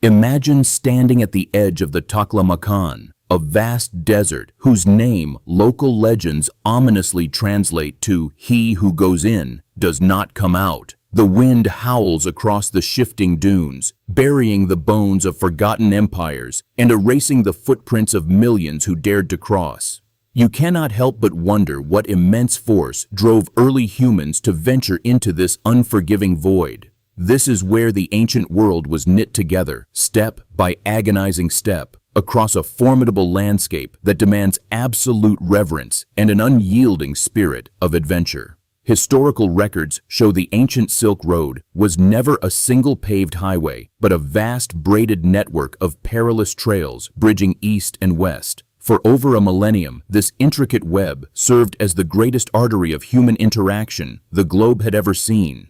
Imagine standing at the edge of the Taklamakan, a vast desert whose name local legends ominously translate to "He who goes in does not come out." The wind howls across the shifting dunes, burying the bones of forgotten empires and erasing the footprints of millions who dared to cross. You cannot help but wonder what immense force drove early humans to venture into this unforgiving void. This is where the ancient world was knit together, step by agonizing step, across a formidable landscape that demands absolute reverence and an unyielding spirit of adventure. Historical records show the ancient Silk Road was never a single paved highway, but a vast braided network of perilous trails bridging east and west. For over a millennium, this intricate web served as the greatest artery of human interaction the globe had ever seen.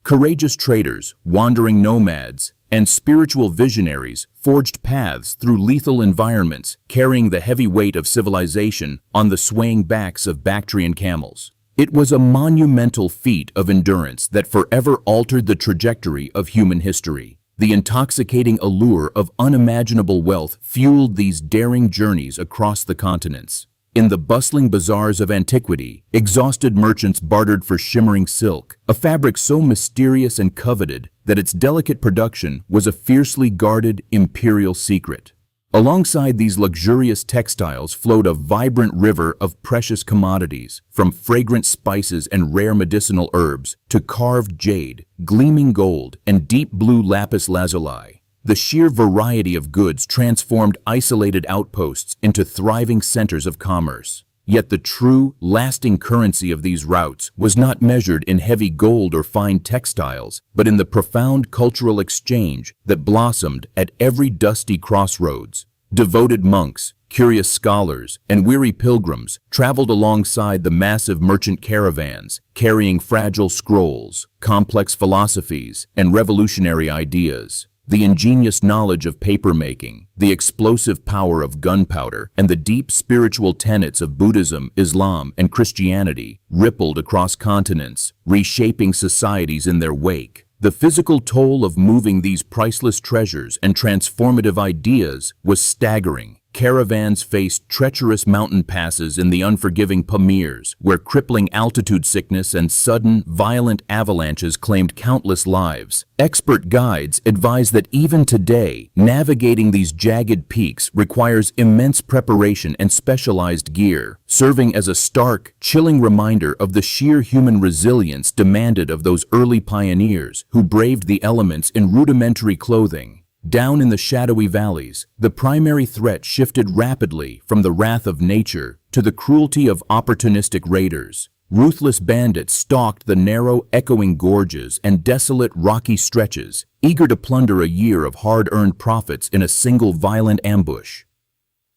Courageous traders, wandering nomads, and spiritual visionaries forged paths through lethal environments, carrying the heavy weight of civilization on the swaying backs of Bactrian camels. It was a monumental feat of endurance that forever altered the trajectory of human history. The intoxicating allure of unimaginable wealth fueled these daring journeys across the continents. In the bustling bazaars of antiquity, exhausted merchants bartered for shimmering silk, a fabric so mysterious and coveted that its delicate production was a fiercely guarded imperial secret. Alongside these luxurious textiles flowed a vibrant river of precious commodities, from fragrant spices and rare medicinal herbs to carved jade, gleaming gold, and deep blue lapis lazuli. The sheer variety of goods transformed isolated outposts into thriving centers of commerce. Yet the true, lasting currency of these routes was not measured in heavy gold or fine textiles, but in the profound cultural exchange that blossomed at every dusty crossroads. Devoted monks, curious scholars, and weary pilgrims traveled alongside the massive merchant caravans, carrying fragile scrolls, complex philosophies, and revolutionary ideas. The ingenious knowledge of papermaking, the explosive power of gunpowder, and the deep spiritual tenets of Buddhism, Islam, and Christianity rippled across continents, reshaping societies in their wake. The physical toll of moving these priceless treasures and transformative ideas was staggering. Caravans faced treacherous mountain passes in the unforgiving Pamirs, where crippling altitude sickness and sudden, violent avalanches claimed countless lives. Expert guides advise that even today, navigating these jagged peaks requires immense preparation and specialized gear, serving as a stark, chilling reminder of the sheer human resilience demanded of those early pioneers who braved the elements in rudimentary clothing. Down in the shadowy valleys, the primary threat shifted rapidly from the wrath of nature to the cruelty of opportunistic raiders. Ruthless bandits stalked the narrow, echoing gorges and desolate, rocky stretches, eager to plunder a year of hard-earned profits in a single violent ambush.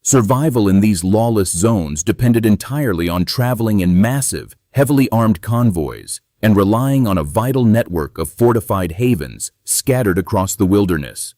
Survival in these lawless zones depended entirely on traveling in massive, heavily armed convoys and relying on a vital network of fortified havens scattered across the wilderness.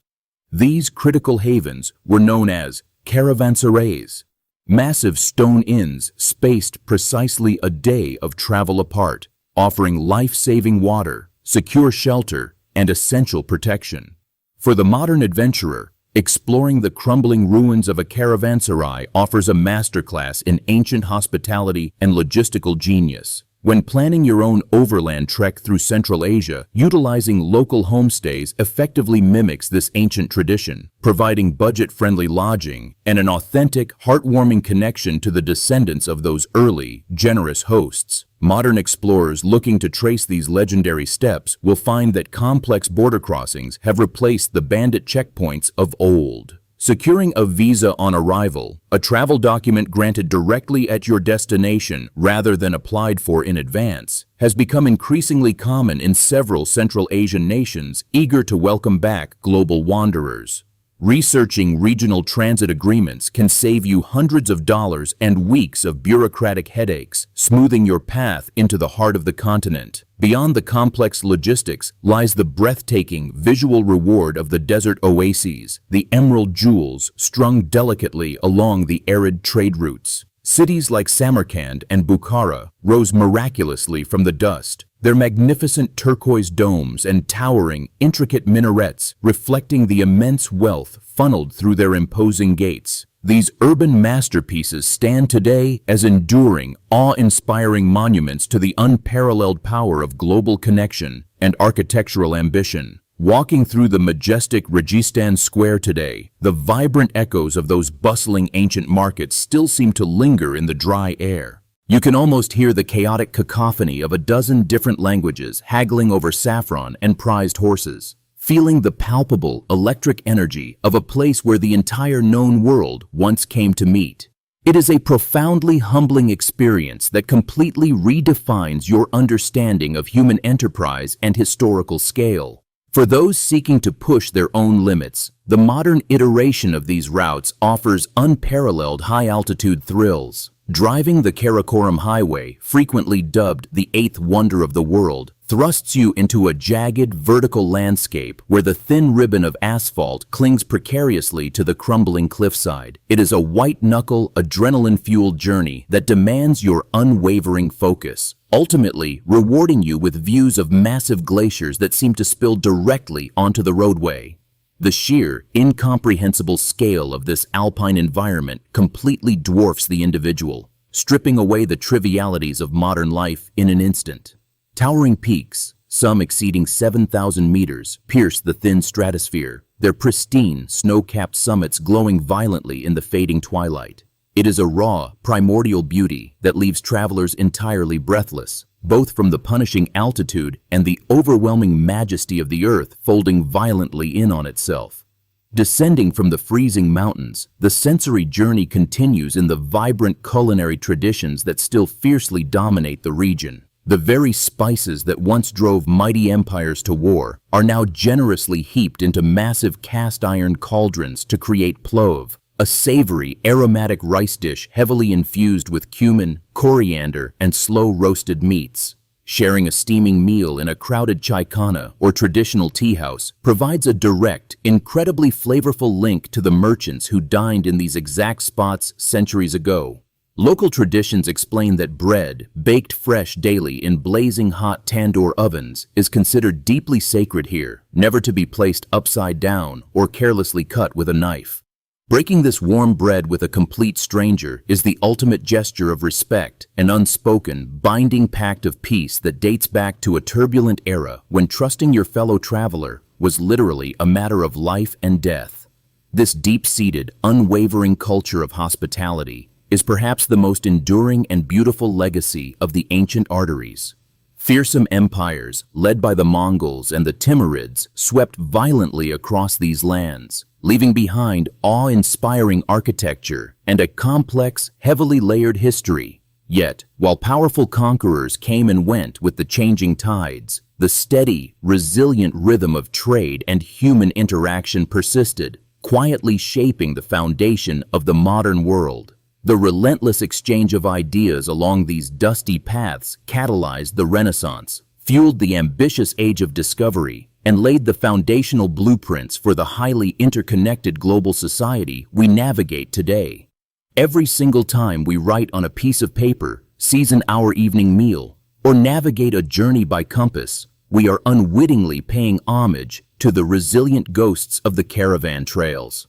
These critical havens were known as caravanserais, massive stone inns spaced precisely a day of travel apart, offering life-saving water, secure shelter, and essential protection. For the modern adventurer, exploring the crumbling ruins of a caravanserai offers a masterclass in ancient hospitality and logistical genius. When planning your own overland trek through Central Asia, utilizing local homestays effectively mimics this ancient tradition, providing budget-friendly lodging and an authentic, heartwarming connection to the descendants of those early, generous hosts. Modern explorers looking to trace these legendary steps will find that complex border crossings have replaced the bandit checkpoints of old. Securing a visa on arrival, a travel document granted directly at your destination rather than applied for in advance, has become increasingly common in several Central Asian nations eager to welcome back global wanderers. Researching regional transit agreements can save you hundreds of dollars and weeks of bureaucratic headaches, smoothing your path into the heart of the continent. Beyond the complex logistics lies the breathtaking visual reward of the desert oases, the emerald jewels strung delicately along the arid trade routes. Cities like Samarkand and Bukhara rose miraculously from the dust, their magnificent turquoise domes and towering, intricate minarets reflecting the immense wealth funneled through their imposing gates. These urban masterpieces stand today as enduring, awe-inspiring monuments to the unparalleled power of global connection and architectural ambition. Walking through the majestic Registan Square today, the vibrant echoes of those bustling ancient markets still seem to linger in the dry air. You can almost hear the chaotic cacophony of a dozen different languages haggling over saffron and prized horses, feeling the palpable electric energy of a place where the entire known world once came to meet. It is a profoundly humbling experience that completely redefines your understanding of human enterprise and historical scale. For those seeking to push their own limits, the modern iteration of these routes offers unparalleled high-altitude thrills. Driving the Karakoram Highway, frequently dubbed the eighth wonder of the world, thrusts you into a jagged, vertical landscape where the thin ribbon of asphalt clings precariously to the crumbling cliffside. It is a white-knuckle, adrenaline-fueled journey that demands your unwavering focus, ultimately rewarding you with views of massive glaciers that seem to spill directly onto the roadway. The sheer, incomprehensible scale of this alpine environment completely dwarfs the individual, stripping away the trivialities of modern life in an instant. Towering peaks, some exceeding 7,000 meters, pierce the thin stratosphere, their pristine, snow-capped summits glowing violently in the fading twilight. It is a raw, primordial beauty that leaves travelers entirely breathless, both from the punishing altitude and the overwhelming majesty of the earth folding violently in on itself. Descending from the freezing mountains, the sensory journey continues in the vibrant culinary traditions that still fiercely dominate the region. The very spices that once drove mighty empires to war are now generously heaped into massive cast-iron cauldrons to create plov, a savory, aromatic rice dish heavily infused with cumin, coriander, and slow-roasted meats. Sharing a steaming meal in a crowded chaikana or traditional tea house provides a direct, incredibly flavorful link to the merchants who dined in these exact spots centuries ago. Local traditions explain that bread, baked fresh daily in blazing hot tandoor ovens, is considered deeply sacred here, never to be placed upside down or carelessly cut with a knife. Breaking this warm bread with a complete stranger is the ultimate gesture of respect, an unspoken, binding pact of peace that dates back to a turbulent era when trusting your fellow traveler was literally a matter of life and death. This deep-seated, unwavering culture of hospitality is perhaps the most enduring and beautiful legacy of the ancient arteries. Fearsome empires, led by the Mongols and the Timurids, swept violently across these lands, leaving behind awe-inspiring architecture and a complex, heavily layered history. Yet, while powerful conquerors came and went with the changing tides, the steady, resilient rhythm of trade and human interaction persisted, quietly shaping the foundation of the modern world. The relentless exchange of ideas along these dusty paths catalyzed the Renaissance, fueled the ambitious age of discovery, and laid the foundational blueprints for the highly interconnected global society we navigate today. Every single time we write on a piece of paper, season our evening meal, or navigate a journey by compass, we are unwittingly paying homage to the resilient ghosts of the caravan trails.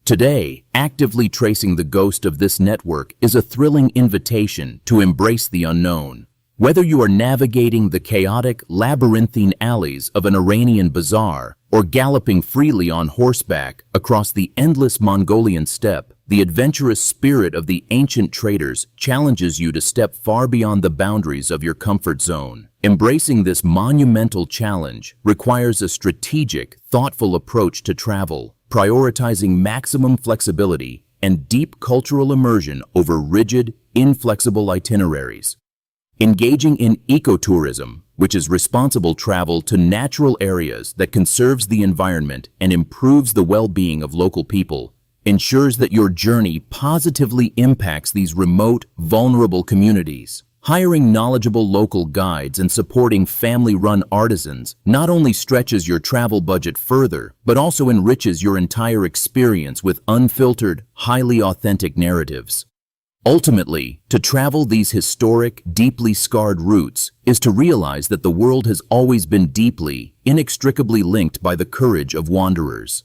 Today, actively tracing the ghost of this network is a thrilling invitation to embrace the unknown. Whether you are navigating the chaotic, labyrinthine alleys of an Iranian bazaar or galloping freely on horseback across the endless Mongolian steppe, the adventurous spirit of the ancient traders challenges you to step far beyond the boundaries of your comfort zone. Embracing this monumental challenge requires a strategic, thoughtful approach to travel, prioritizing maximum flexibility and deep cultural immersion over rigid, inflexible itineraries. Engaging in ecotourism, which is responsible travel to natural areas that conserves the environment and improves the well-being of local people, ensures that your journey positively impacts these remote, vulnerable communities. Hiring knowledgeable local guides and supporting family-run artisans not only stretches your travel budget further, but also enriches your entire experience with unfiltered, highly authentic narratives. Ultimately, to travel these historic, deeply scarred routes is to realize that the world has always been deeply, inextricably linked by the courage of wanderers.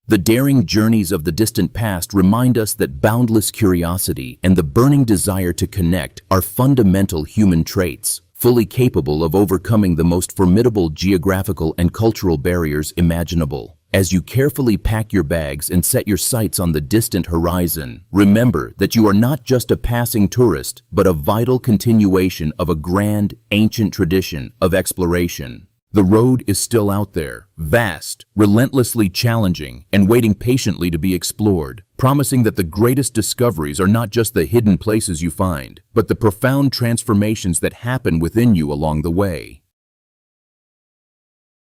The daring journeys of the distant past remind us that boundless curiosity and the burning desire to connect are fundamental human traits, fully capable of overcoming the most formidable geographical and cultural barriers imaginable. As you carefully pack your bags and set your sights on the distant horizon, remember that you are not just a passing tourist, but a vital continuation of a grand, ancient tradition of exploration. The road is still out there, vast, relentlessly challenging, and waiting patiently to be explored, promising that the greatest discoveries are not just the hidden places you find, but the profound transformations that happen within you along the way.